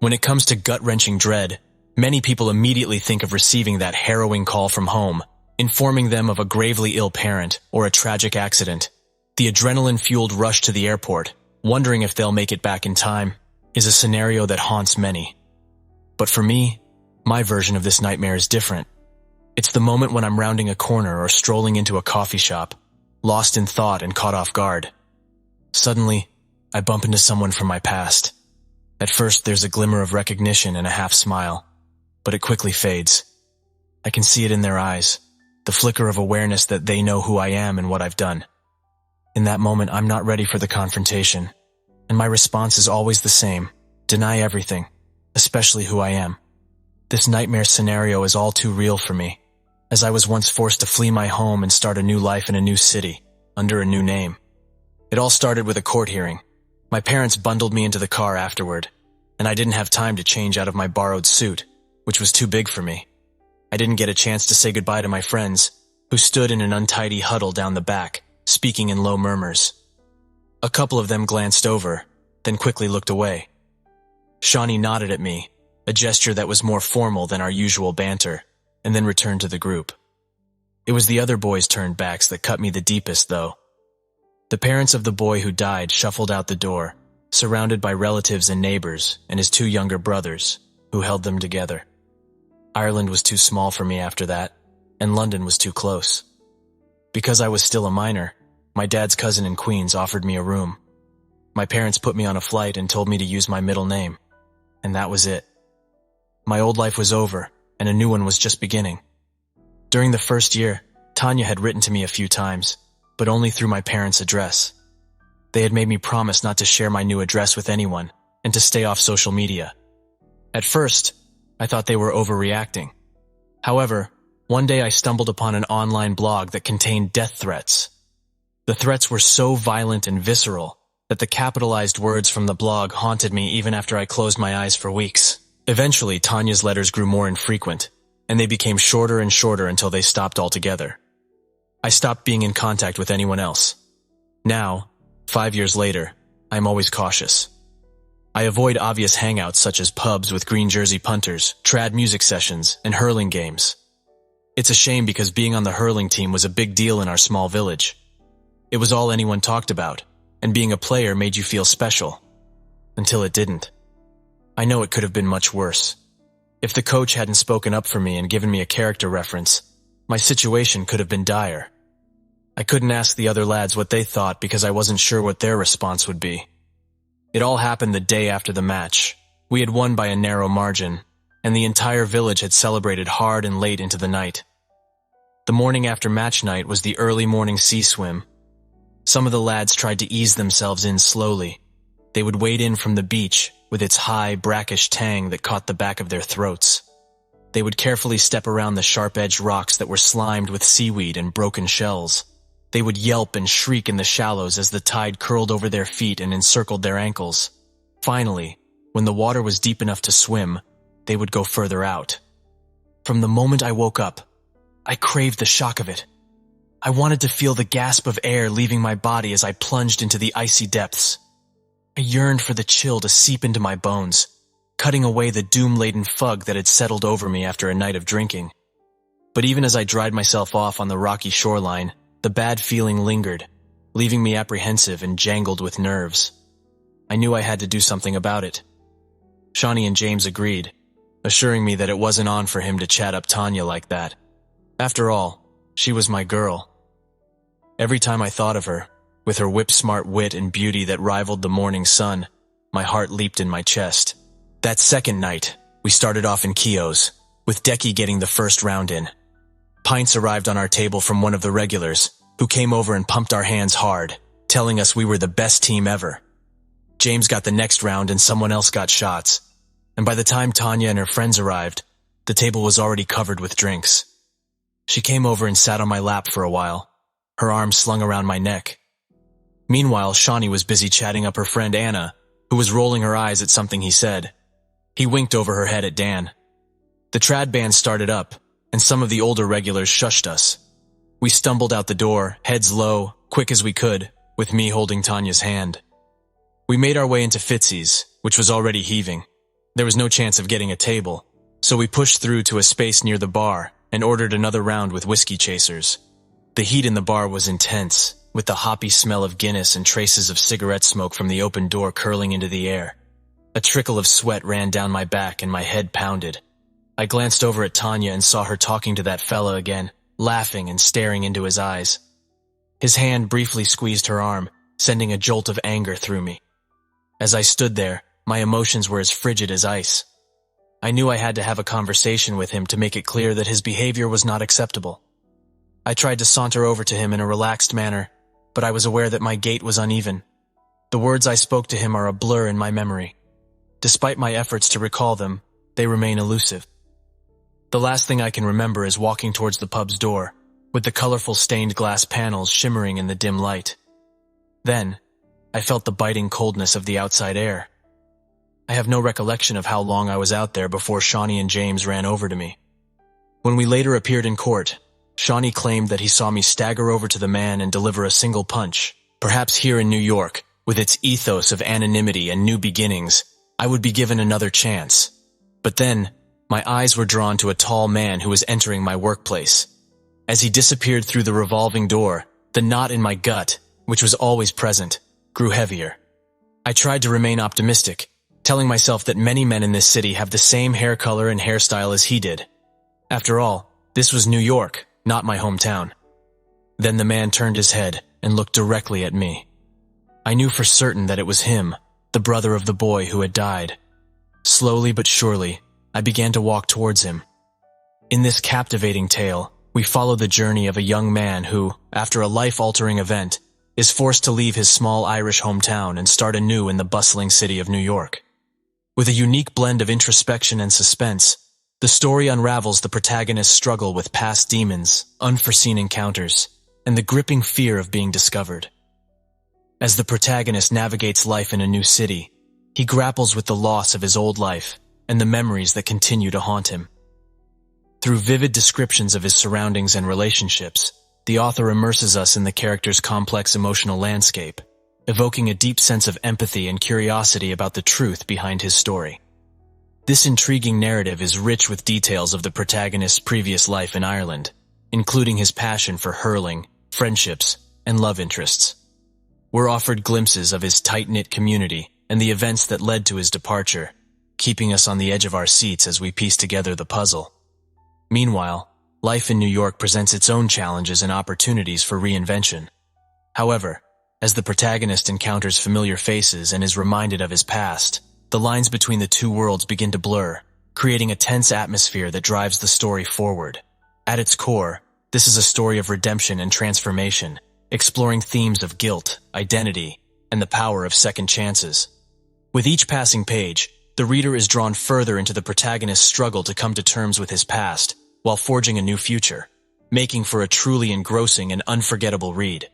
When it comes to gut-wrenching dread, many people immediately think of receiving that harrowing call from home, informing them of a gravely ill parent or a tragic accident. The adrenaline-fueled rush to the airport, wondering if they'll make it back in time, is a scenario that haunts many. But for me, my version of this nightmare is different. It's the moment when I'm rounding a corner or strolling into a coffee shop, lost in thought and caught off guard. Suddenly, I bump into someone from my past. At first, there's a glimmer of recognition and a half smile, but it quickly fades. I can see it in their eyes, the flicker of awareness that they know who I am and what I've done. In that moment, I'm not ready for the confrontation, and my response is always the same: deny everything, especially who I am. This nightmare scenario is all too real for me, as I was once forced to flee my home and start a new life in a new city, under a new name. It all started with a court hearing. My parents bundled me into the car afterward, and I didn't have time to change out of my borrowed suit, which was too big for me. I didn't get a chance to say goodbye to my friends, who stood in an untidy huddle down the back, speaking in low murmurs. A couple of them glanced over, then quickly looked away. Shawnee nodded at me, a gesture that was more formal than our usual banter, and then returned to the group. It was the other boys' turned backs that cut me the deepest, though. The parents of the boy who died shuffled out the door, surrounded by relatives and neighbors and his two younger brothers, who held them together. Ireland was too small for me after that, and London was too close. Because I was still a minor, my dad's cousin in Queens offered me a room. My parents put me on a flight and told me to use my middle name, and that was it. My old life was over, and a new one was just beginning. During the first year, Tanya had written to me a few times, but only through my parents' address. They had made me promise not to share my new address with anyone and to stay off social media. At first, I thought they were overreacting. However, one day I stumbled upon an online blog that contained death threats. The threats were so violent and visceral that the capitalized words from the blog haunted me even after I closed my eyes for weeks. Eventually, Tanya's letters grew more infrequent, and they became shorter and shorter until they stopped altogether. I stopped being in contact with anyone else. Now, 5 years later, I am always cautious. I avoid obvious hangouts such as pubs with green jersey punters, trad music sessions, and hurling games. It's a shame because being on the hurling team was a big deal in our small village. It was all anyone talked about, and being a player made you feel special. Until it didn't. I know it could have been much worse. If the coach hadn't spoken up for me and given me a character reference, my situation could have been dire. I couldn't ask the other lads what they thought because I wasn't sure what their response would be. It all happened the day after the match. We had won by a narrow margin, and the entire village had celebrated hard and late into the night. The morning after match night was the early morning sea swim. Some of the lads tried to ease themselves in slowly. They would wade in from the beach with its high, brackish tang that caught the back of their throats. They would carefully step around the sharp-edged rocks that were slimed with seaweed and broken shells. They would yelp and shriek in the shallows as the tide curled over their feet and encircled their ankles. Finally, when the water was deep enough to swim, they would go further out. From the moment I woke up, I craved the shock of it. I wanted to feel the gasp of air leaving my body as I plunged into the icy depths. I yearned for the chill to seep into my bones, cutting away the doom-laden fug that had settled over me after a night of drinking. But even as I dried myself off on the rocky shoreline, the bad feeling lingered, leaving me apprehensive and jangled with nerves. I knew I had to do something about it. Shawnee and James agreed, assuring me that it wasn't on for him to chat up Tanya like that. After all, she was my girl. Every time I thought of her, with her whip-smart wit and beauty that rivaled the morning sun, my heart leaped in my chest. That second night, we started off in Keogh's, with Decky getting the first round in. Pints arrived on our table from one of the regulars, who came over and pumped our hands hard, telling us we were the best team ever. James got the next round and someone else got shots, and by the time Tanya and her friends arrived, the table was already covered with drinks. She came over and sat on my lap for a while, her arms slung around my neck. Meanwhile, Shawnee was busy chatting up her friend Anna, who was rolling her eyes at something he said. He winked over her head at Dan. The trad band started up, and some of the older regulars shushed us. We stumbled out the door, heads low, quick as we could, with me holding Tanya's hand. We made our way into Fitzy's, which was already heaving. There was no chance of getting a table, so we pushed through to a space near the bar and ordered another round with whiskey chasers. The heat in the bar was intense, with the hoppy smell of Guinness and traces of cigarette smoke from the open door curling into the air. A trickle of sweat ran down my back and my head pounded. I glanced over at Tanya and saw her talking to that fella again, laughing and staring into his eyes. His hand briefly squeezed her arm, sending a jolt of anger through me. As I stood there, my emotions were as frigid as ice. I knew I had to have a conversation with him to make it clear that his behavior was not acceptable. I tried to saunter over to him in a relaxed manner, but I was aware that my gait was uneven. The words I spoke to him are a blur in my memory. Despite my efforts to recall them, they remain elusive. The last thing I can remember is walking towards the pub's door, with the colorful stained glass panels shimmering in the dim light. Then, I felt the biting coldness of the outside air. I have no recollection of how long I was out there before Shawnee and James ran over to me. When we later appeared in court, Shawnee claimed that he saw me stagger over to the man and deliver a single punch. Perhaps here in New York, with its ethos of anonymity and new beginnings, I would be given another chance. But then, my eyes were drawn to a tall man who was entering my workplace. As he disappeared through the revolving door, the knot in my gut, which was always present, grew heavier. I tried to remain optimistic, telling myself that many men in this city have the same hair color and hairstyle as he did. After all, this was New York, not my hometown. Then the man turned his head and looked directly at me. I knew for certain that it was him, the brother of the boy who had died. Slowly but surely, I began to walk towards him. In this captivating tale, we follow the journey of a young man who, after a life-altering event, is forced to leave his small Irish hometown and start anew in the bustling city of New York. With a unique blend of introspection and suspense, the story unravels the protagonist's struggle with past demons, unforeseen encounters, and the gripping fear of being discovered. As the protagonist navigates life in a new city, he grapples with the loss of his old life and the memories that continue to haunt him. Through vivid descriptions of his surroundings and relationships, the author immerses us in the character's complex emotional landscape, evoking a deep sense of empathy and curiosity about the truth behind his story. This intriguing narrative is rich with details of the protagonist's previous life in Ireland, including his passion for hurling, friendships, and love interests. We're offered glimpses of his tight-knit community and the events that led to his departure, keeping us on the edge of our seats as we piece together the puzzle. Meanwhile, life in New York presents its own challenges and opportunities for reinvention. However, as the protagonist encounters familiar faces and is reminded of his past, the lines between the two worlds begin to blur, creating a tense atmosphere that drives the story forward. At its core, this is a story of redemption and transformation, exploring themes of guilt, identity, and the power of second chances. With each passing page, the reader is drawn further into the protagonist's struggle to come to terms with his past, while forging a new future, making for a truly engrossing and unforgettable read.